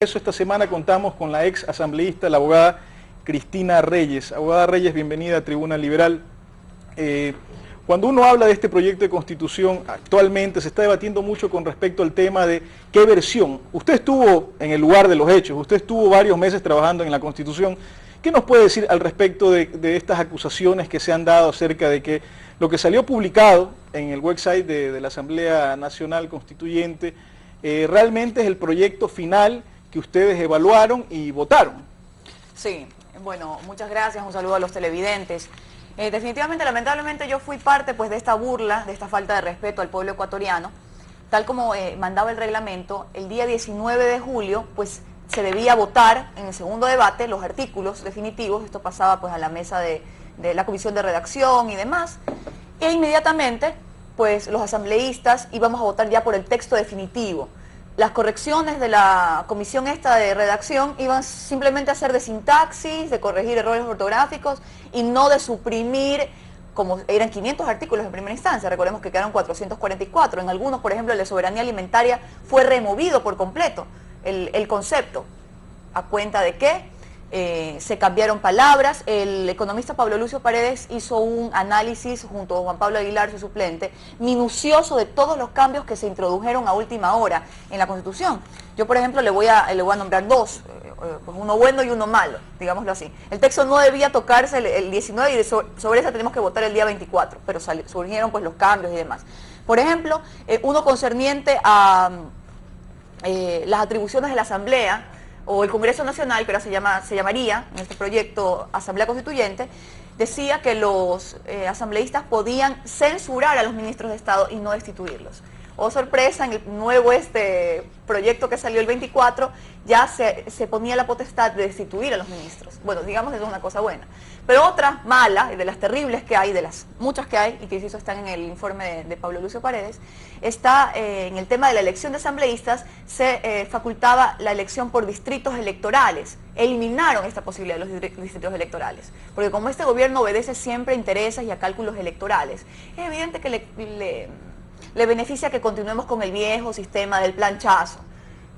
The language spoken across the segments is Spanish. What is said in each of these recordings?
Eso esta semana contamos con la ex asambleísta, la abogada Cristina Reyes. Abogada Reyes, bienvenida a Tribuna Liberal. Cuando uno habla de este proyecto de constitución, actualmente se está debatiendo mucho con respecto al tema de qué versión. Usted estuvo en el lugar de los hechos, usted estuvo varios meses trabajando en la constitución. ¿Qué nos puede decir al respecto de estas acusaciones que se han dado acerca de que lo que salió publicado en el website de la Asamblea Nacional Constituyente realmente es el proyecto final que ustedes evaluaron y votaron? Sí, bueno, muchas gracias, un saludo a los televidentes. Definitivamente, lamentablemente, yo fui parte pues de esta burla, de esta falta de respeto al pueblo ecuatoriano. Tal como mandaba el reglamento, el día 19 de julio pues se debía votar en el segundo debate los artículos definitivos. Esto pasaba pues a la mesa de la comisión de redacción y demás, e inmediatamente pues los asambleístas íbamos a votar ya por el texto definitivo. Las correcciones de la comisión esta de redacción iban simplemente a ser de sintaxis, de corregir errores ortográficos y no de suprimir, como eran 500 artículos en primera instancia. Recordemos que quedaron 444. En algunos, por ejemplo, el de soberanía alimentaria fue removido por completo el concepto. ¿A cuenta de qué? Se cambiaron palabras. El economista Pablo Lucio Paredes hizo un análisis junto a Juan Pablo Aguilar, su suplente, minucioso de todos los cambios que se introdujeron a última hora en la Constitución. Yo, por ejemplo, le voy a nombrar dos, pues uno bueno y uno malo, digámoslo así. El texto no debía tocarse el 19 y sobre eso tenemos que votar el día 24, pero surgieron pues los cambios y demás. Por ejemplo, uno concerniente a las atribuciones de la Asamblea o el Congreso Nacional, que ahora se llamaría en este proyecto Asamblea Constituyente, decía que los asambleístas podían censurar a los ministros de Estado y no destituirlos. Oh, sorpresa, en el nuevo proyecto que salió el 24, ya se ponía la potestad de destituir a los ministros. Bueno, digamos que eso es una cosa buena. Pero otra mala, de las terribles que hay, de las muchas que hay, y que eso están en el informe de Pablo Lucio Paredes, está en el tema de la elección de asambleístas. Se facultaba la elección por distritos electorales. Eliminaron esta posibilidad de los distritos electorales. Porque como este gobierno obedece siempre a intereses y a cálculos electorales, es evidente que le beneficia que continuemos con el viejo sistema del planchazo.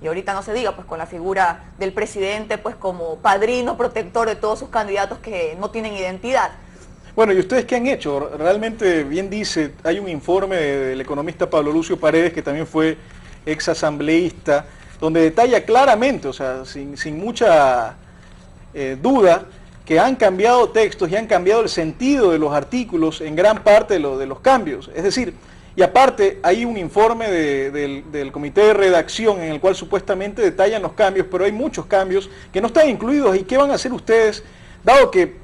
Y ahorita no se diga, pues con la figura del presidente, pues como padrino protector de todos sus candidatos que no tienen identidad. Bueno, ¿y ustedes qué han hecho? Realmente, bien dice, hay un informe del economista Pablo Lucio Paredes, que también fue ex asambleísta, donde detalla claramente, o sea, sin mucha duda, que han cambiado textos y han cambiado el sentido de los artículos en gran parte de los cambios. Es decir, y aparte hay un informe del comité de redacción en el cual supuestamente detallan los cambios, pero hay muchos cambios que no están incluidos. ¿Y qué van a hacer ustedes, dado que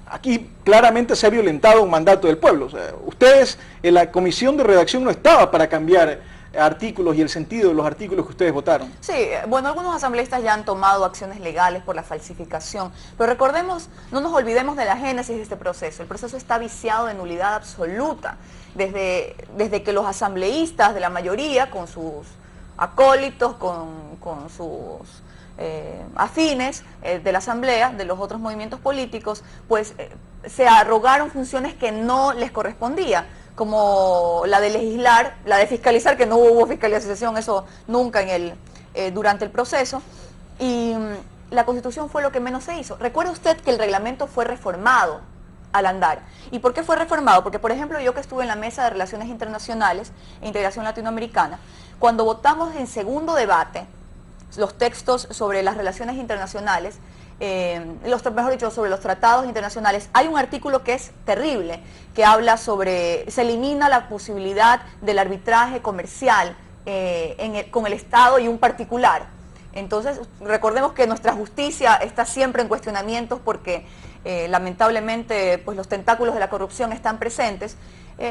aquí claramente se ha violentado un mandato del pueblo? O sea, ustedes en la comisión de redacción no estaba para cambiar artículos y el sentido de los artículos que ustedes votaron. Sí, bueno, algunos asambleístas ya han tomado acciones legales por la falsificación, pero recordemos, no nos olvidemos de la génesis de este proceso. El proceso está viciado de nulidad absoluta, desde que los asambleístas de la mayoría, con sus acólitos, con sus afines de la asamblea, de los otros movimientos políticos, pues se arrogaron funciones que no les correspondía, como la de legislar, la de fiscalizar, que no hubo fiscalización, eso nunca durante el proceso, y la Constitución fue lo que menos se hizo. Recuerde usted que el reglamento fue reformado al andar. ¿Y por qué fue reformado? Porque, por ejemplo, yo que estuve en la Mesa de Relaciones Internacionales e Integración Latinoamericana, cuando votamos en segundo debate los textos sobre las relaciones internacionales, mejor dicho, sobre los tratados internacionales, hay un artículo que es terrible, que habla sobre, se elimina la posibilidad del arbitraje comercial con el Estado y un particular. Entonces, recordemos que nuestra justicia está siempre en cuestionamientos porque lamentablemente pues los tentáculos de la corrupción están presentes.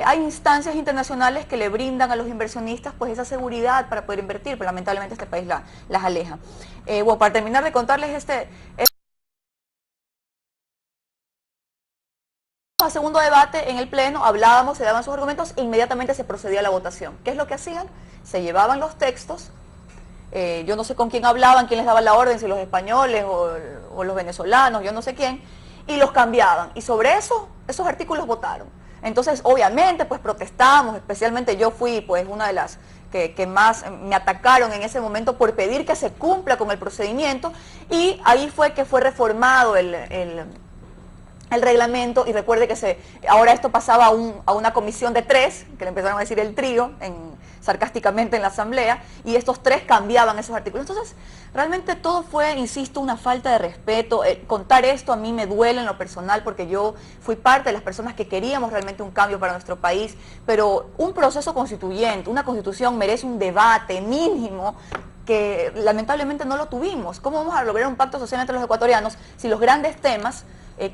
Hay instancias internacionales que le brindan a los inversionistas pues esa seguridad para poder invertir, pero lamentablemente este país las aleja. Bueno, para terminar de contarles a segundo debate en el pleno, hablábamos, se daban sus argumentos e inmediatamente se procedía a la votación. ¿Qué es lo que hacían? Se llevaban los textos, yo no sé con quién hablaban, quién les daba la orden, si los españoles o los venezolanos, yo no sé quién, y los cambiaban. Y sobre esos artículos votaron. Entonces, obviamente, pues protestamos, especialmente yo fui pues una de las que más me atacaron en ese momento por pedir que se cumpla con el procedimiento, y ahí fue que fue reformado el reglamento, y recuerde que ahora esto pasaba a una comisión de 3, que le empezaron a decir el trío, sarcásticamente en la asamblea, y estos 3 cambiaban esos artículos. Entonces, realmente todo fue, insisto, una falta de respeto. Contar esto a mí me duele en lo personal, porque yo fui parte de las personas que queríamos realmente un cambio para nuestro país, pero un proceso constituyente, una constitución merece un debate mínimo, que lamentablemente no lo tuvimos. ¿Cómo vamos a lograr un pacto social entre los ecuatorianos si los grandes temas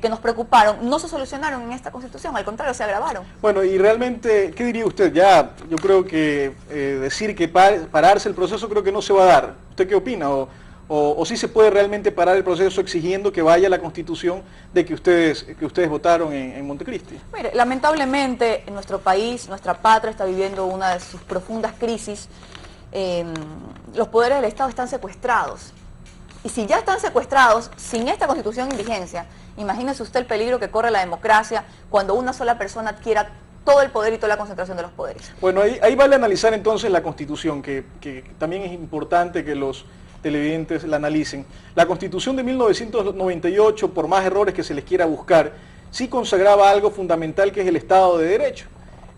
que nos preocuparon no se solucionaron en esta Constitución, al contrario, se agravaron? Bueno, y realmente, ¿qué diría usted? Ya, yo creo que decir que pararse el proceso creo que no se va a dar. ¿Usted qué opina? ¿O sí se puede realmente parar el proceso exigiendo que vaya la Constitución de que ustedes votaron en Montecristi? Mire, lamentablemente en nuestro país, nuestra patria está viviendo una de sus profundas crisis. Los poderes del Estado están secuestrados. Y si ya están secuestrados, sin esta Constitución en vigencia, imagínese usted el peligro que corre la democracia cuando una sola persona adquiera todo el poder y toda la concentración de los poderes. Bueno, ahí vale analizar entonces la Constitución, que también es importante que los televidentes la analicen. La Constitución de 1998, por más errores que se les quiera buscar, sí consagraba algo fundamental, que es el Estado de Derecho.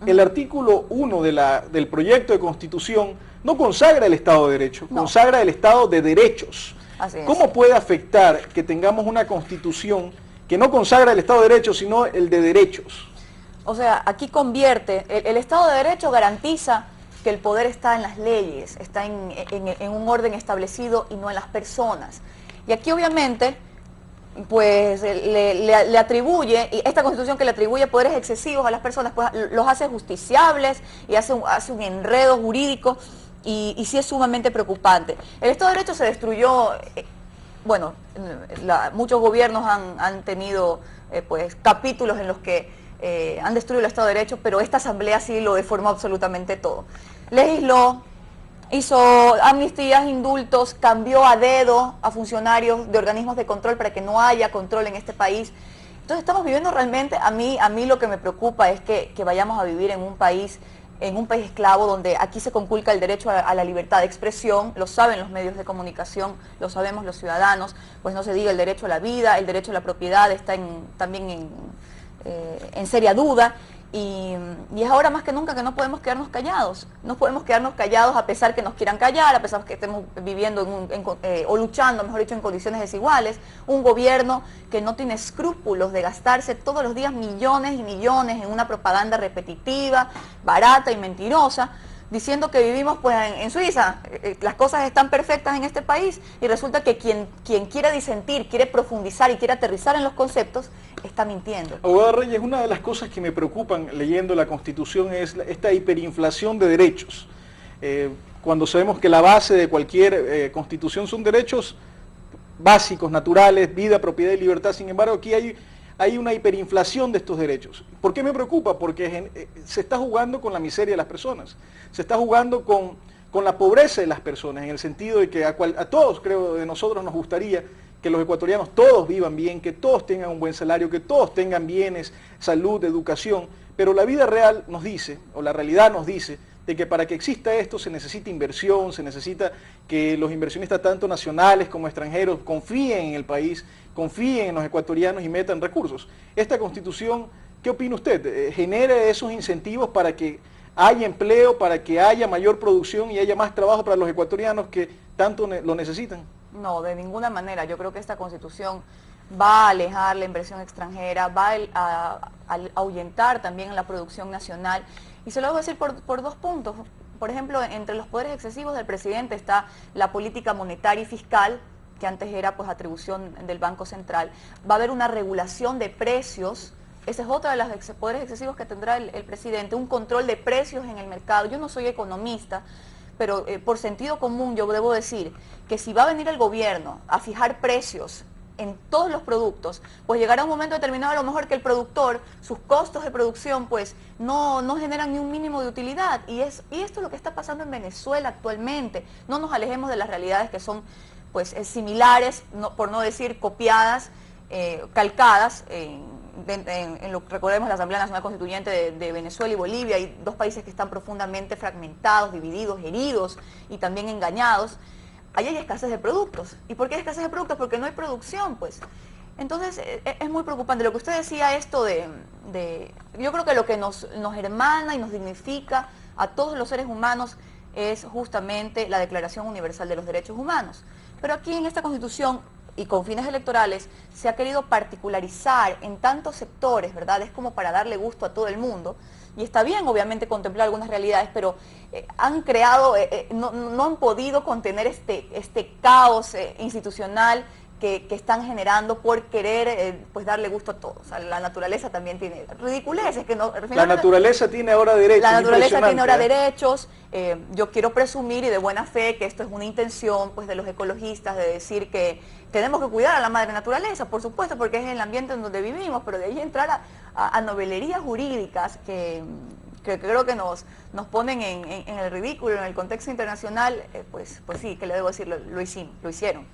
El artículo 1 del proyecto de Constitución no consagra el Estado de Derecho, consagra el Estado de Derechos. Así es. ¿Cómo puede afectar que tengamos una Constitución que no consagra el Estado de Derecho, sino el de derechos? O sea, aquí convierte, el Estado de Derecho garantiza que el poder está en las leyes, está en un orden establecido y no en las personas. Y aquí obviamente, pues le atribuye, y esta Constitución que le atribuye poderes excesivos a las personas, pues los hace justiciables y hace un enredo jurídico. Y sí es sumamente preocupante. El Estado de Derecho se destruyó, bueno, muchos gobiernos han tenido pues capítulos en los que han destruido el Estado de Derecho, pero esta Asamblea sí lo deformó absolutamente todo. Legisló, hizo amnistías, indultos, cambió a dedo a funcionarios de organismos de control para que no haya control en este país. Entonces estamos viviendo realmente, a mí lo que me preocupa es que vayamos a vivir en un país esclavo, donde aquí se conculca el derecho a la libertad de expresión. Lo saben los medios de comunicación, lo sabemos los ciudadanos, pues no se diga el derecho a la vida, el derecho a la propiedad está también en seria duda, y es ahora más que nunca que no podemos quedarnos callados. No podemos quedarnos callados a pesar que nos quieran callar, a pesar que estemos viviendo o luchando, mejor dicho, en condiciones desiguales. Un gobierno que no tiene escrúpulos de gastarse todos los días millones y millones en una propaganda repetitiva, barata y mentirosa, diciendo que vivimos pues en Suiza, las cosas están perfectas en este país, y resulta que quien quiere disentir, quiere profundizar y quiere aterrizar en los conceptos, está mintiendo. Abogada Reyes, una de las cosas que me preocupan leyendo la Constitución es esta hiperinflación de derechos. Cuando sabemos que la base de cualquier Constitución son derechos básicos, naturales, vida, propiedad y libertad, sin embargo aquí hay una hiperinflación de estos derechos. ¿Por qué me preocupa? Porque se está jugando con la miseria de las personas, se está jugando con la pobreza de las personas, en el sentido de que a todos, creo, de nosotros nos gustaría que los ecuatorianos todos vivan bien, que todos tengan un buen salario, que todos tengan bienes, salud, educación, pero la vida real nos dice, o la realidad nos dice, de que para que exista esto se necesita inversión, se necesita que los inversionistas tanto nacionales como extranjeros confíen en el país, confíen en los ecuatorianos y metan recursos. Esta Constitución, ¿qué opina usted? ¿Genere esos incentivos para que haya empleo, para que haya mayor producción y haya más trabajo para los ecuatorianos que tanto lo necesitan? No, de ninguna manera. Yo creo que esta Constitución va a alejar la inversión extranjera, va a ahuyentar también la producción nacional. Y se lo voy a decir por 2 puntos. Por ejemplo, entre los poderes excesivos del presidente está la política monetaria y fiscal, que antes era pues atribución del Banco Central. Va a haber una regulación de precios. Ese es otro de los poderes excesivos que tendrá el presidente, un control de precios en el mercado. Yo no soy economista, pero por sentido común yo debo decir que si va a venir el gobierno a fijar precios en todos los productos, pues llegará un momento determinado a lo mejor que el productor, sus costos de producción pues no generan ni un mínimo de utilidad, y esto es lo que está pasando en Venezuela actualmente. No nos alejemos de las realidades que son pues similares, por no decir copiadas, calcadas recordemos la Asamblea Nacional Constituyente de Venezuela y Bolivia, hay dos países que están profundamente fragmentados, divididos, heridos y también engañados. Ahí hay escasez de productos. ¿Y por qué hay escasez de productos? Porque no hay producción, pues. Entonces, es muy preocupante. Lo que usted decía, esto yo creo que lo que nos hermana y nos dignifica a todos los seres humanos es justamente la Declaración Universal de los Derechos Humanos. Pero aquí en esta Constitución, y con fines electorales, se ha querido particularizar en tantos sectores, ¿verdad? Es como para darle gusto a todo el mundo. Y está bien, obviamente, contemplar algunas realidades, pero han creado, no han podido contener este caos institucional que están generando por querer pues darle gusto a todos. O sea, la naturaleza también tiene ridiculeces. Que no, la naturaleza tiene ahora derechos. La naturaleza tiene ahora derechos. Yo quiero presumir y de buena fe que esto es una intención pues de los ecologistas de decir que tenemos que cuidar a la madre naturaleza, por supuesto, porque es el ambiente en donde vivimos, pero de ahí entrar a novelerías jurídicas que creo que nos ponen en el ridículo, en el contexto internacional, pues sí, que le debo decir, lo hicieron.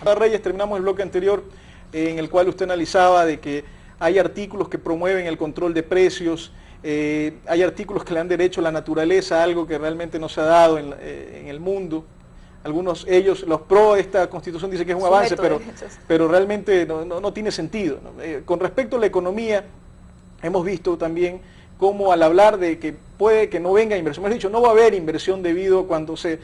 Reyes, terminamos el bloque anterior en el cual usted analizaba de que hay artículos que promueven el control de precios, hay artículos que le dan derecho a la naturaleza, algo que realmente no se ha dado en el mundo. Algunos los pro de esta Constitución dicen que es un avance, pero realmente no tiene sentido, ¿no? Con respecto a la economía, hemos visto también cómo al hablar de que puede que no venga inversión, hemos dicho no va a haber inversión debido a cuando se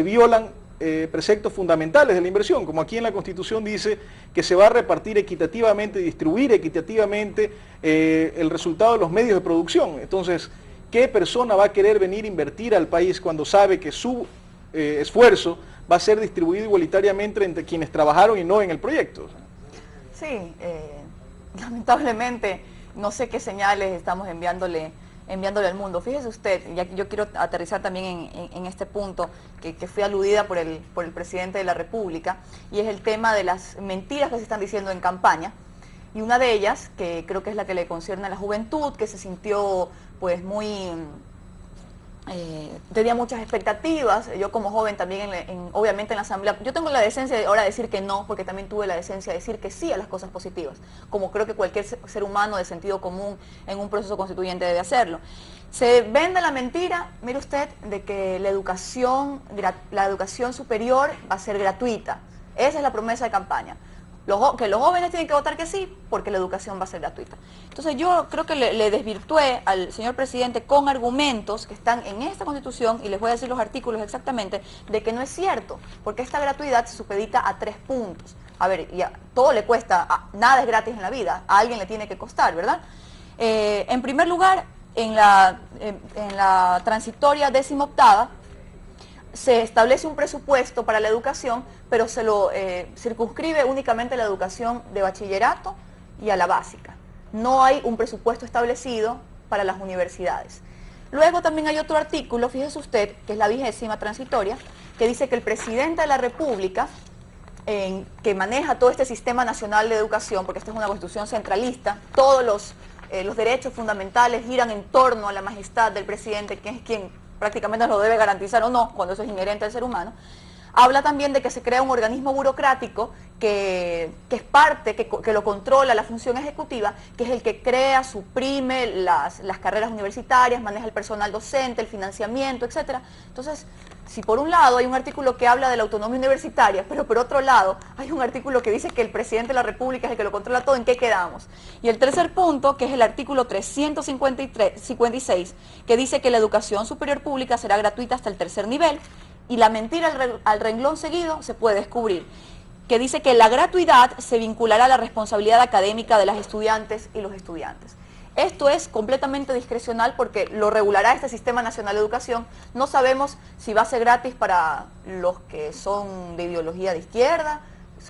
violan preceptos fundamentales de la inversión, como aquí en la Constitución dice que se va a repartir equitativamente, distribuir equitativamente el resultado de los medios de producción. Entonces, ¿qué persona va a querer venir a invertir al país cuando sabe que su esfuerzo va a ser distribuido igualitariamente entre quienes trabajaron y no en el proyecto? Sí, lamentablemente no sé qué señales estamos enviándole al mundo. Fíjese usted, yo quiero aterrizar también en este punto que fui aludida por el presidente de la República, y es el tema de las mentiras que se están diciendo en campaña, y una de ellas, que creo que es la que le concierne a la juventud, que se sintió pues muy... tenía muchas expectativas. Yo como joven también, obviamente en la asamblea, yo tengo la decencia de ahora decir que no, porque también tuve la decencia de decir que sí a las cosas positivas, como creo que cualquier ser humano de sentido común en un proceso constituyente debe hacerlo. Se vende la mentira, mire usted, de que la educación superior va a ser gratuita. Esa es la promesa de campaña. Que los jóvenes tienen que votar que sí, porque la educación va a ser gratuita. Entonces yo creo que le desvirtué al señor presidente con argumentos que están en esta Constitución, y les voy a decir los artículos exactamente, de que no es cierto, porque esta gratuidad se supedita a 3 puntos. A ver, todo le cuesta, nada es gratis en la vida, a alguien le tiene que costar, ¿verdad? En primer lugar, en la transitoria 18ª, se establece un presupuesto para la educación, pero se lo circunscribe únicamente a la educación de bachillerato y a la básica. No hay un presupuesto establecido para las universidades. Luego también hay otro artículo, fíjese usted, que es la 20ª transitoria, que dice que el presidente de la República, que maneja todo este sistema nacional de educación, porque esta es una constitución centralista, todos los derechos fundamentales giran en torno a la majestad del presidente, que es quien prácticamente nos lo debe garantizar o no, cuando eso es inherente al ser humano. Habla también de que se crea un organismo burocrático que es parte, que lo controla la función ejecutiva, que es el que crea, suprime las carreras universitarias, maneja el personal docente, el financiamiento, etcétera. Entonces, si por un lado hay un artículo que habla de la autonomía universitaria, pero por otro lado hay un artículo que dice que el presidente de la República es el que lo controla todo, ¿en qué quedamos? Y el tercer punto, que es el artículo 356, que dice que la educación superior pública será gratuita hasta el 3er nivel, y la mentira al renglón seguido se puede descubrir, que dice que la gratuidad se vinculará a la responsabilidad académica de las estudiantes y los estudiantes. Esto es completamente discrecional porque lo regulará este Sistema Nacional de Educación. No sabemos si va a ser gratis para los que son de ideología de izquierda,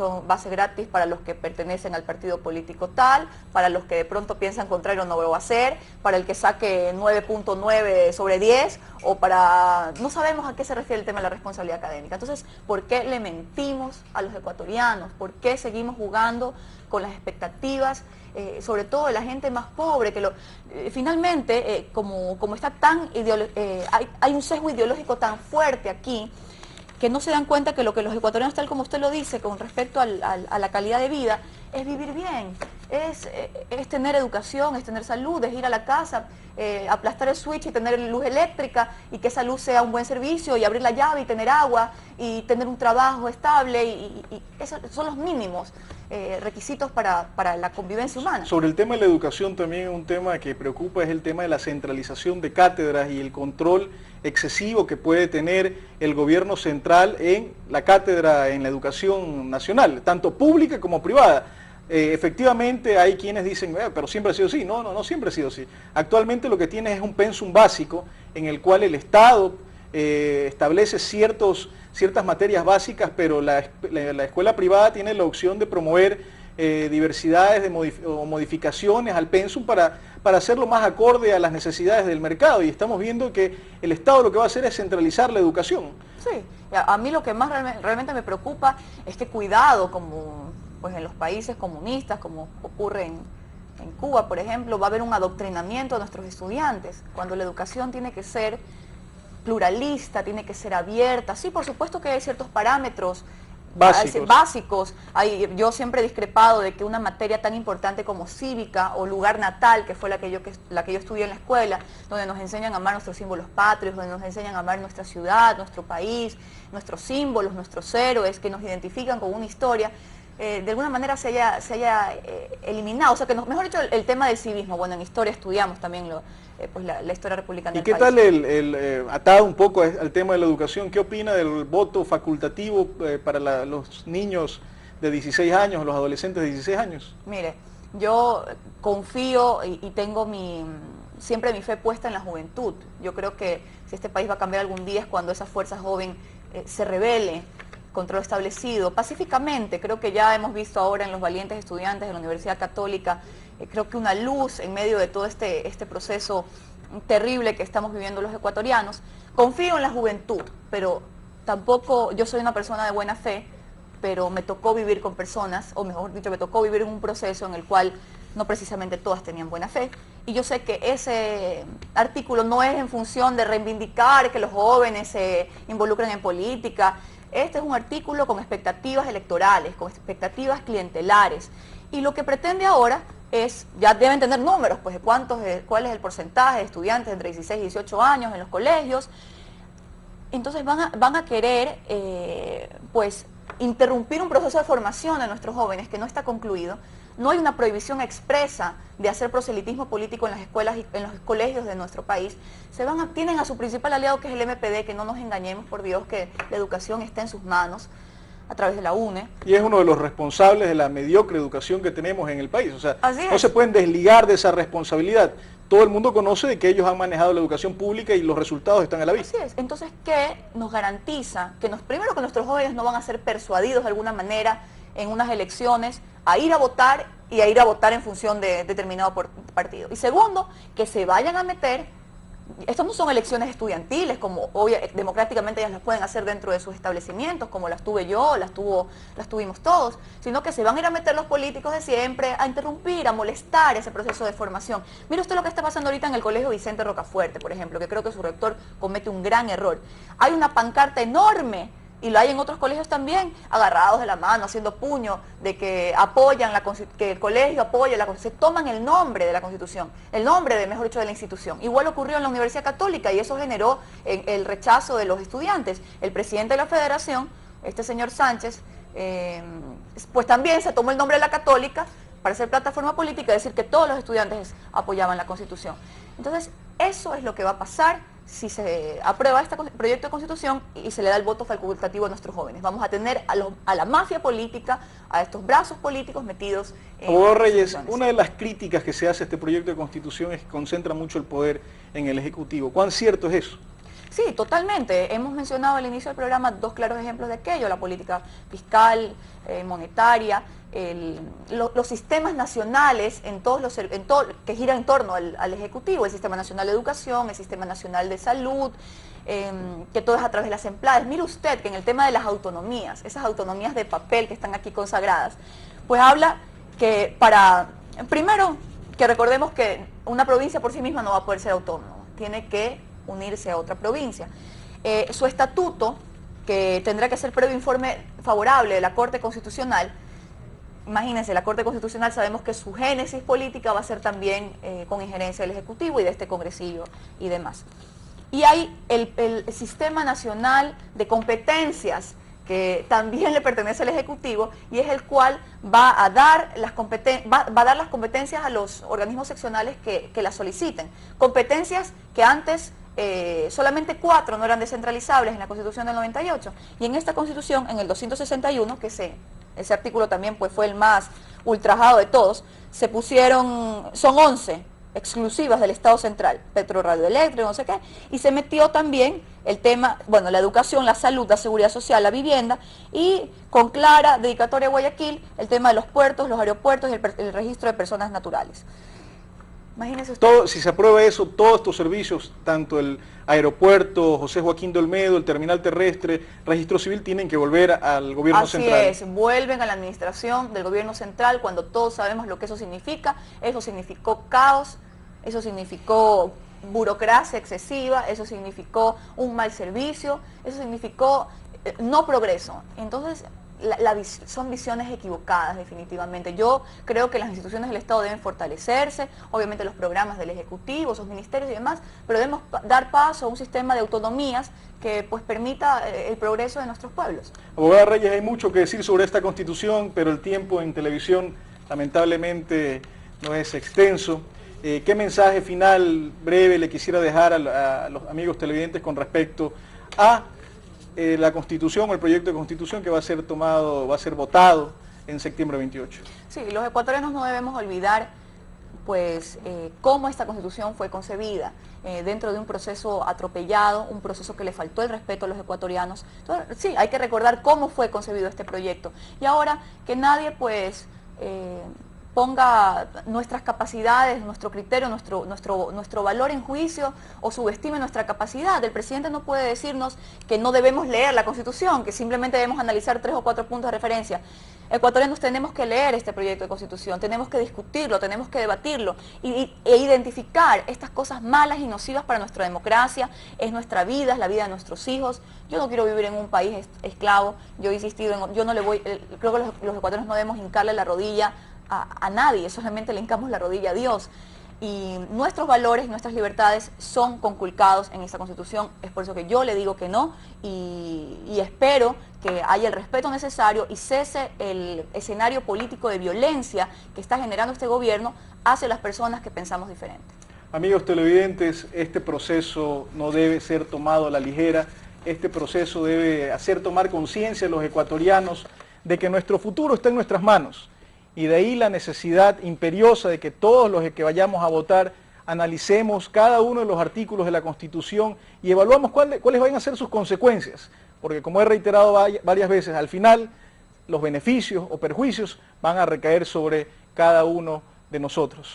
va a ser gratis para los que pertenecen al partido político tal, para los que de pronto piensan contrario no lo va a ser, para el que saque 9.9 sobre 10, o para... No sabemos a qué se refiere el tema de la responsabilidad académica. Entonces, ¿por qué le mentimos a los ecuatorianos? ¿Por qué seguimos jugando con las expectativas, sobre todo de la gente más pobre? Que finalmente, como está tan hay un sesgo ideológico tan fuerte aquí, que no se dan cuenta que lo que los ecuatorianos, tal como usted lo dice, con respecto a la calidad de vida, es vivir bien, es tener educación, es tener salud, es ir a la casa, aplastar el switch y tener luz eléctrica y que esa luz sea un buen servicio y abrir la llave y tener agua y tener un trabajo estable y esos son los mínimos requisitos para la convivencia humana. Sobre el tema de la educación también un tema que preocupa es el tema de la centralización de cátedras y el control excesivo que puede tener el gobierno central en la cátedra en la educación nacional, tanto pública como privada. Efectivamente hay quienes dicen, pero siempre ha sido así. No siempre ha sido así. Actualmente lo que tiene es un pensum básico en el cual el Estado establece ciertas materias básicas, pero la escuela privada tiene la opción de promover diversidades o modificaciones al pensum para hacerlo más acorde a las necesidades del mercado, y estamos viendo que el Estado lo que va a hacer es centralizar la educación. Sí, a mí lo que más realmente me preocupa es que cuidado, como pues en los países comunistas, como ocurre en Cuba, por ejemplo, va a haber un adoctrinamiento de nuestros estudiantes, cuando la educación tiene que ser pluralista, tiene que ser abierta. Sí, por supuesto que hay ciertos parámetros básicos. Yo siempre he discrepado de que una materia tan importante como cívica o lugar natal, que fue la que yo estudié en la escuela, donde nos enseñan a amar nuestros símbolos patrios, donde nos enseñan a amar nuestra ciudad, nuestro país, nuestros símbolos, nuestros héroes, que nos identifican con una historia, de alguna manera se haya eliminado. O sea, que mejor dicho, el tema del civismo. Bueno, en historia estudiamos también pues la historia republicana del país. ¿Y qué tal atado un poco al tema de la educación, qué opina del voto facultativo para los niños de 16 años, los adolescentes de 16 años? Mire, yo confío y tengo siempre mi fe puesta en la juventud. Yo creo que si este país va a cambiar algún día es cuando esa fuerza joven se rebele contra lo establecido pacíficamente. Creo que ya hemos visto ahora en los valientes estudiantes de la Universidad Católica, creo que una luz en medio de todo este proceso terrible que estamos viviendo los ecuatorianos. Confío en la juventud, pero tampoco, yo soy una persona de buena fe, pero me tocó vivir con personas, o mejor dicho, me tocó vivir en un proceso en el cual no precisamente todas tenían buena fe, y yo sé que ese artículo no es en función de reivindicar que los jóvenes se involucren en política. Este es un artículo con expectativas electorales, con expectativas clientelares, y lo que pretende ahora es, ya deben tener números, pues de cuál es el porcentaje de estudiantes entre 16 y 18 años en los colegios. Entonces van a querer pues interrumpir un proceso de formación de nuestros jóvenes que no está concluido. No hay una prohibición expresa de hacer proselitismo político en las escuelas y en los colegios de nuestro país. Tienen a su principal aliado, que es el MPD, que no nos engañemos, por Dios, que la educación está en sus manos a través de la UNE. Y es uno de los responsables de la mediocre educación que tenemos en el país. O sea, no se pueden desligar de esa responsabilidad. Todo el mundo conoce de que ellos han manejado la educación pública y los resultados están a la vista. Así es. Entonces, ¿qué nos garantiza? Primero, que nuestros jóvenes no van a ser persuadidos de alguna manera en unas elecciones a ir a votar y a ir a votar en función de determinado partido. Y segundo, que se vayan a meter. Estas no son elecciones estudiantiles, como democráticamente ellas las pueden hacer dentro de sus establecimientos, como las tuve yo, las tuvimos todos, sino que se van a ir a meter los políticos de siempre a interrumpir, a molestar ese proceso de formación. Mire usted lo que está pasando ahorita en el Colegio Vicente Rocafuerte, por ejemplo, que creo que su rector comete un gran error. Hay una pancarta enorme, y lo hay en otros colegios también, agarrados de la mano, haciendo puño, de que apoyan que el colegio apoya la Constitución. Se toman el nombre de la Constitución, el nombre, mejor dicho, de la institución. Igual ocurrió en la Universidad Católica, y eso generó el rechazo de los estudiantes. El presidente de la Federación, este señor Sánchez, pues también se tomó el nombre de la Católica para hacer plataforma política y decir que todos los estudiantes apoyaban la Constitución. Entonces, eso es lo que va a pasar si se aprueba este proyecto de Constitución y se le da el voto facultativo a nuestros jóvenes. Vamos a tener a la mafia política, a estos brazos políticos metidos en... Abogado Reyes, una de las críticas que se hace a este proyecto de Constitución es que concentra mucho el poder en el Ejecutivo. ¿Cuán cierto es eso? Sí, totalmente. Hemos mencionado al inicio del programa dos claros ejemplos de aquello: la política fiscal, monetaria, los sistemas nacionales que giran en torno al Ejecutivo, el Sistema Nacional de Educación, el Sistema Nacional de Salud, que todo es a través de las empleadas. Mire usted que en el tema de las autonomías, esas autonomías de papel que están aquí consagradas, pues habla que primero, que recordemos que una provincia por sí misma no va a poder ser autónoma, tiene que unirse a otra provincia. Su estatuto que tendrá que ser previo informe favorable de la Corte Constitucional. Imagínense, la Corte Constitucional sabemos que su génesis política va a ser también con injerencia del Ejecutivo y de este congresillo y demás. Y hay el Sistema Nacional de Competencias, que también le pertenece al Ejecutivo y es el cual va a dar las competencias a los organismos seccionales que las soliciten. Competencias que antes solamente 4 no eran descentralizables en la Constitución del 98 y en esta Constitución, en el 261, que ese artículo también pues fue el más ultrajado de todos, se pusieron, son 11 exclusivas del Estado Central, Petroradioeléctrico, no sé qué, y se metió también el tema, bueno, la educación, la salud, la seguridad social, la vivienda, y con clara dedicatoria a Guayaquil, el tema de los puertos, los aeropuertos y el registro de personas naturales. Imagínese usted. Todo, si se aprueba eso, todos estos servicios, tanto el aeropuerto, José Joaquín de Olmedo, el terminal terrestre, registro civil, tienen que volver al gobierno central. Así es, vuelven a la administración del gobierno central cuando todos sabemos lo que eso significa. Eso significó caos, eso significó burocracia excesiva, eso significó un mal servicio, eso significó no progreso. Entonces, son visiones equivocadas definitivamente. Yo creo que las instituciones del Estado deben fortalecerse, obviamente los programas del Ejecutivo, sus ministerios y demás, pero debemos dar paso a un sistema de autonomías que pues permita el progreso de nuestros pueblos. Abogada Reyes, hay mucho que decir sobre esta Constitución, pero el tiempo en televisión lamentablemente no es extenso. ¿Qué mensaje final breve le quisiera dejar a los amigos televidentes con respecto a la Constitución o el proyecto de Constitución que va a ser votado en septiembre 28? Sí, los ecuatorianos no debemos olvidar pues cómo esta Constitución fue concebida dentro de un proceso atropellado, un proceso que le faltó el respeto a los ecuatorianos. Entonces, sí, hay que recordar cómo fue concebido este proyecto. Y ahora que nadie pues ponga nuestras capacidades, nuestro criterio, nuestro valor en juicio o subestime nuestra capacidad. El presidente no puede decirnos que no debemos leer la Constitución, que simplemente debemos analizar 3 o 4 puntos de referencia. Ecuatorianos tenemos que leer este proyecto de Constitución, tenemos que discutirlo, tenemos que debatirlo e identificar estas cosas malas y nocivas para nuestra democracia, es nuestra vida, es la vida de nuestros hijos. Yo no quiero vivir en un país esclavo, yo he insistido, yo no le voy, creo que los ecuatorianos no debemos hincarle la rodilla a nadie, solamente le hincamos la rodilla a Dios. Y nuestros valores, nuestras libertades son conculcados en esta Constitución. Es por eso que yo le digo que no y espero que haya el respeto necesario y cese el escenario político de violencia que está generando este gobierno hacia las personas que pensamos diferente. Amigos televidentes, este proceso no debe ser tomado a la ligera. Este proceso debe hacer tomar conciencia a los ecuatorianos de que nuestro futuro está en nuestras manos. Y de ahí la necesidad imperiosa de que todos los que vayamos a votar analicemos cada uno de los artículos de la Constitución y evaluamos cuáles van a ser sus consecuencias. Porque como he reiterado varias veces, al final los beneficios o perjuicios van a recaer sobre cada uno de nosotros.